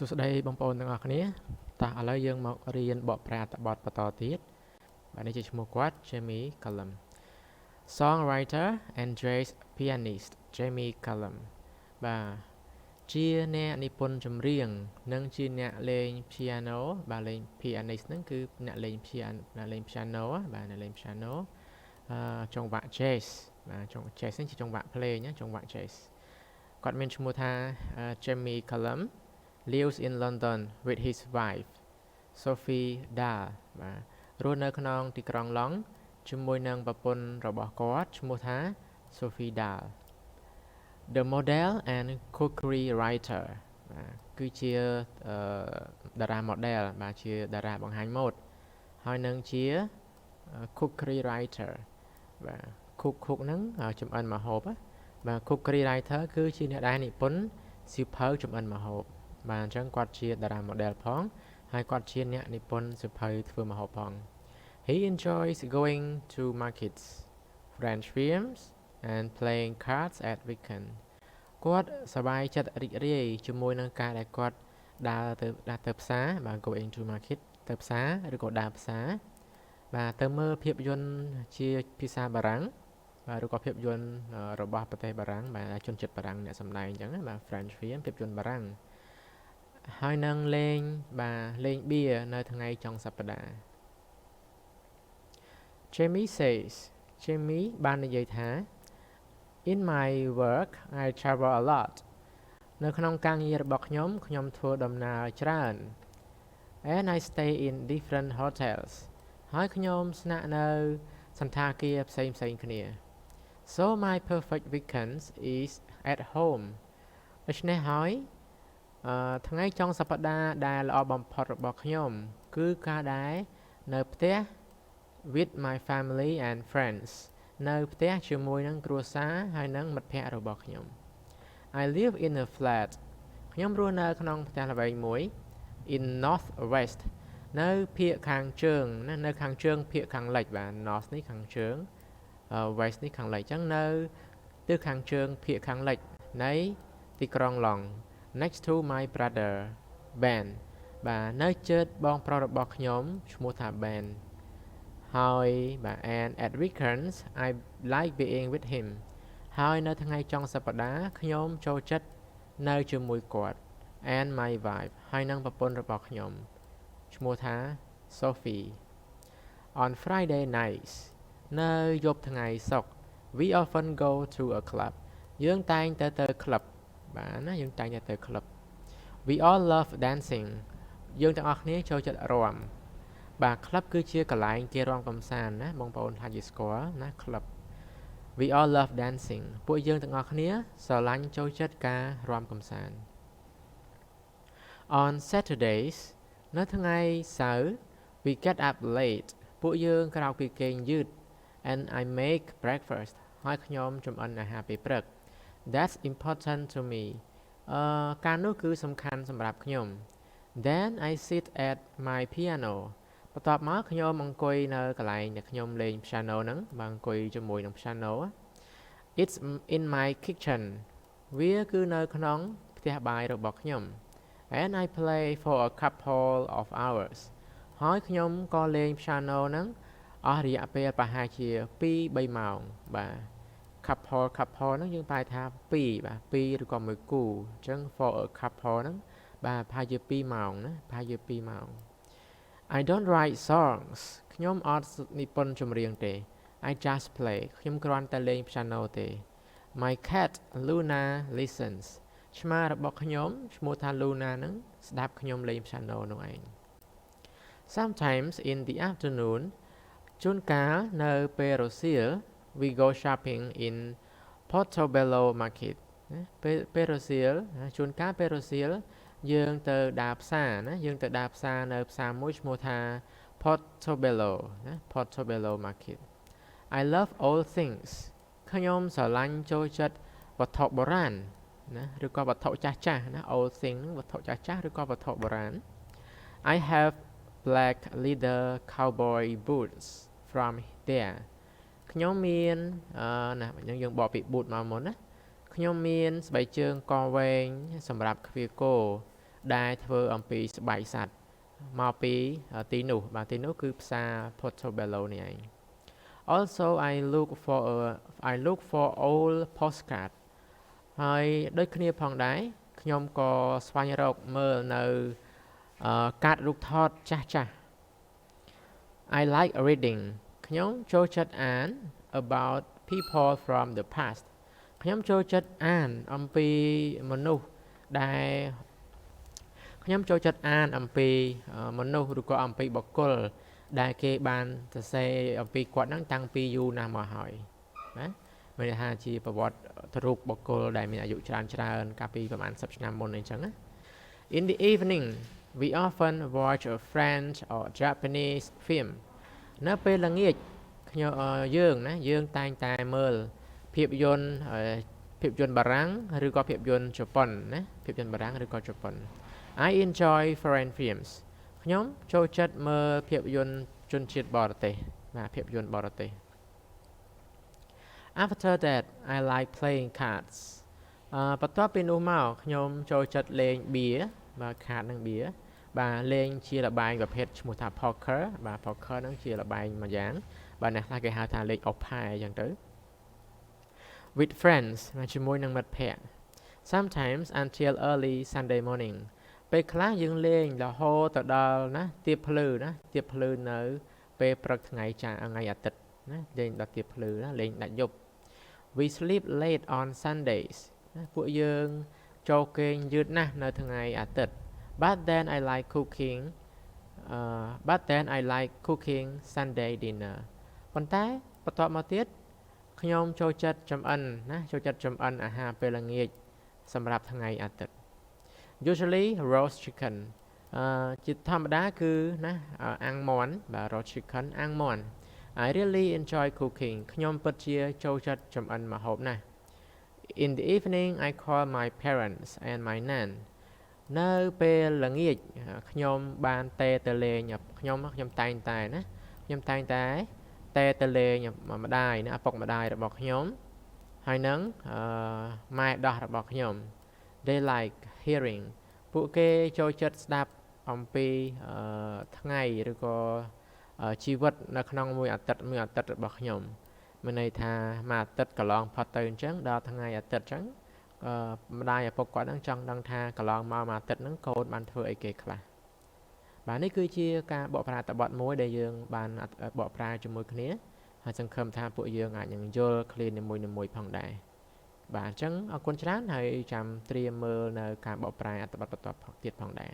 សួស្តីបងប្អូនទាំងអស់គ្នាតោះឥឡូវយើងមករៀនបកប្រែអត្ថបទបន្តទៀតបាទនេះជាឈ្មោះគាត់ Jamie Cullum Songwriter and jazz pianist Jamie Cullum បាទជាអ្នកនិពន្ធចម្រៀងនិងជាអ្នកលេង piano បាទលេង pianist ហ្នឹងគឺអ្នកលេង piano បាទអ្នកលេង piano ចង្វាក់ jazz បាទចង្វាក់ jazz នេះជាចង្វាក់ភ្លេងចង្វាក់ jazz គាត់មានឈ្មោះថា Jamie Cullum lives in London with his wife Sophie Dahl បាទរស់នៅក្នុងទីក្រុងឡុងជាមួយនឹងប្រពន្ធរបស់គាត់ឈ្មោះថា Sophie Dahl The model and cookery writer បាទគឺជាតារា model បាទជាតារាបង្ហាញម៉ូដហើយនឹងជា cookery writer បាទ cook ហ្នឹងចម្អិនម្ហូបបាទ cookery writer គឺជាអ្នកដែលនិពន្ធសៀវភៅចម្អិនម្ហូបបាទអញ្ចឹងគាត់ជាតារា model ផងហើយគាត់ជាអ្នកនិពន្ធសៀវភៅធ្វើម្ហូបផង He enjoys going to markets, French films and playing cards at weekend គាត់សប្បាយចិត្តរីករាយជាមួយនឹងការដែលគាត់ដើរទៅផ្សារបាទ going to market ទៅផ្សារឬក៏ដើរផ្សារបាទទៅមើលភាពយន្តជាភាសាបារាំងបាទឬក៏ភាពយន្តរបស់ប្រទេសបារាំងបាទជនជាតិបារាំងអ្នកសម្ដែងអញ្ចឹងបាទ French film ភាពយន្តបារាំងហើយនឹងលេងបៀនៅថ្ងៃចុងសប្តាហ៍ Jamie says Jamie បាននិយាយថា In my work I travel a lot នៅក្នុងការងាររបស់ខ្ញុំធ្វើដំណើរច្រើន and I stay in different hotels ហើយខ្ញុំស្នាក់នៅសណ្ឋាគារផ្សេងគ្នា So my perfect weekends is at home ដូច្នេះហើយថ្ងៃចុងសប្តាហ៍ដែលល្អបំផុតរបស់ខ្ញុំគឺការដែលនៅផ្ទះ with my family and friends នៅផ្ទះជាមួយនឹងគ្រួសារហើយនិងមិត្តភ័ក្តិរបស់ខ្ញុំ I live in a flat ខ្ញុំរស់នៅក្នុងផ្ទះល្វែងមួយ in north west នៅភាគខាងជើងនៅខាងជើងភាគខាងលិចបាទ north នេះខាងជើង west នេះខាងលិចអញ្ចឹងនៅទិសខាងជើងភាគខាងលិចនៃទីក្រុងឡុងNext to my brother Ben បាទនៅជិតបងប្រុសរបស់ខ្ញុំឈ្មោះថា Ben ហើយបាទ and at weekends I like being with him ហើយនៅថ្ងៃចុងសប្តាហ៍ខ្ញុំចូលចិត្តនៅជាមួយគាត់ and my wife ហើយនឹងប្រពន្ធរបស់ខ្ញុំឈ្មោះថា Sophie On Friday nights នៅយប់ថ្ងៃសុក្រ we often go to a club យើងតែងទៅក្លឹបបាទណាយើងតែងតែទៅក្លឹប We all love dancing យើងទាំងអស់គ្នាចូលចិត្តរាំបាទក្លឹបគឺជាកន្លែងគេរាំកម្សាន្តណាបងប្អូនថាជាស្គាល់ណាក្លឹប We all love dancing ពួកយើងទាំងអស់គ្នាស្រឡាញ់ចូលចិត្តការរាំកម្សាន្ត On Saturdays នៅថ្ងៃសៅរ៍ we get up late ពួកយើងក្រោកពីគេងយឺត and I make breakfast ហើយខ្ញុំចម្អិនអាហារពេលព្រឹកThat's important to me ការនោះគឺសំខាន់សម្រាប់ខ្ញុំ Then I sit at my piano បន្ទាប់មកខ្ញុំអង្គុយនៅកន្លែងដែលខ្ញុំលេង piano ហ្នឹងបាទអង្គុយជាមួយនឹង piano It's in my kitchen វាគឺនៅក្នុងផ្ទះបាយរបស់ខ្ញុំ And I play for a couple of hours ហើយខ្ញុំក៏លេង piano ហ្នឹងអស់រយៈពេលប្រហែលជា 2-3 ម៉ោងបាទ couple ហ្នឹងយើងប្រែថា2បាទ2ឬក៏មួយគូអញ្ចឹង for a couple ហ្នឹងបាទប្រហែលជា2ម៉ោងណាប្រហែលជា2ម៉ោង I don't write songs ខ្ញុំអត់និពន្ធចម្រៀងទេ I just play ខ្ញុំគ្រាន់តែលេង piano ទេ My cat Luna listens ឆ្មារបស់ខ្ញុំឈ្មោះថា Luna ហ្នឹងស្ដាប់ខ្ញុំលេង piano នោះឯង Sometimes in the afternoon ជួនកាលនៅពេលរសៀលWe go shopping in Portobello Market ពេលរសៀលជួនកាលពេលរសៀលយើងទៅដើរផ្សារណាយើងទៅដើរផ្សារនៅផ្សារមួយឈ្មោះថា Portobello ណា Portobello Market I love old things ខ្ញុំស្រឡាញ់ចូលចិត្តវត្ថុបុរាណណាឬក៏វត្ថុចាស់ណា old thing វត្ថុចាស់ឬក៏វត្ថុបុរាណ I have black leather cowboy boots from thereខ្ញុំមានណាយើងបកពី boot មកមុនណាខ្ញុំមានស្បែកជើងកវែងសម្រាប់ឃ្វាគោ ដែលធ្វើអំពីស្បែកសត្វមកពីទីនោះបាទទីនោះគឺផ្សារ Portobello នេះឯង Also I look for old postcard ហើយដូចគ្នាផងដែរខ្ញុំក៏ស្វែងរកមើលនៅកាតរូបថតចាស់ៗ I like reading ខ្ញុំចូលចិត្តអាន about people from the past ខ្ញុំចូលចិត្តអានអំពីមនុស្សដែលខ្ញុំចូលចិត្តអានអំពីមនុស្សឬក៏អំពីបុគ្គលដែលគេបានសរសេរអំពីគាត់ហ្នឹងតាំងពីយូរណាស់មកហើយណាមានន័យថាជាប្រវត្តិរូបបុគ្គលដែលមានអាយុច្រើនកាលពីប្រហែល10ឆ្នាំមុនអីចឹងណា In the evening we often watch a French or Japanese film នៅពេលល្ងាចយើងតែងតែមើលភាពយន្តបារាំងឬក៏ភាពយន្តជប៉ុនណាភាពយន្តបារាំងឬក៏ជប៉ុន I enjoy foreign films ខ្ញុំចូលចិត្តមើលភាពយន្តជនជាតិបរទេសបាទភាពយន្តបរទេស After that I like playing cards បន្ទាប់ពីនោះមកខ្ញុំចូលចិត្តលេងបៀបាទ card និងបៀបាទលេងជាល្បែងប្រភេទឈ្មោះថា poker បាទ poker ហ្នឹងជាល្បែងមួយយ៉ាងបាទអ្នកខ្លះគេហៅថាលេងអុកផែអញ្ចឹងទៅ with friends ជាមួយនឹងមិត្តភ័ក្តិ sometimes until early Sunday morning ពេលខ្លះយើងលេងរហូតទៅដល់ណាទៀបភ្លឺនៅពេលព្រឹកថ្ងៃអាទិត្យណាលេងដល់ទៀបភ្លឺណាលេងដាច់យប់ we sleep late on Sundays ណាពួកយើងចូលគេងយឺតណាស់នៅថ្ងៃអាទិត្យ but then I like cooking Sunday dinner ប៉ុន្តែបន្ទាប់មកទៀតខ្ញុំចូលចិត្តចម្អិនអាហារពេលល្ងាចសម្រាប់ថ្ងៃអាទិត្យ Usually roast chicken ជាធម្មតាគឺណាអាំងមាន់បាទ roast chicken អាំងមាន់ I really enjoy cooking ខ្ញុំពិតជាចូលចិត្តចម្អិនម្ហូបណាស់ In the evening I call my parents and my nan នៅពេលល្ងាចខ្ញុំបានទៅលេងខ្ញុំតែងតែទៅលេងម្ដាយណាឪពុកម្ដាយរបស់ខ្ញុំហើយនឹងម៉ែដោះរបស់ខ្ញុំ They like hearing ពួកគេចូលចិត្តស្ដាប់អំពីថ្ងៃឬក៏ជីវិតនៅក្នុងមួយអាទិត្យរបស់ខ្ញុំមានន័យថាមួយអាទិត្យកន្លងផុតទៅអញ្ចឹងដល់ថ្ងៃអាទិត្យអញ្ចឹងម្ដាយឪពុកគាត់នឹងចង់ដឹងថាកន្លងមកមួយអាទិត្យហ្នឹងកូនបានធ្វើអីគេខ្លះបាទនេះគឺជាការបកប្រែអត្ថបទមួយដែលយើងបានបកប្រែជាមួយគ្នាហើយសង្ឃឹមថាពួកយើងអាចនឹងយល់ឃ្លានីមួយៗផងដែរបាទអញ្ចឹងអរគុណច្រើនហើយចាំត្រៀមមើលនៅការបកប្រែអត្ថបទបន្តទៀតផងដែរ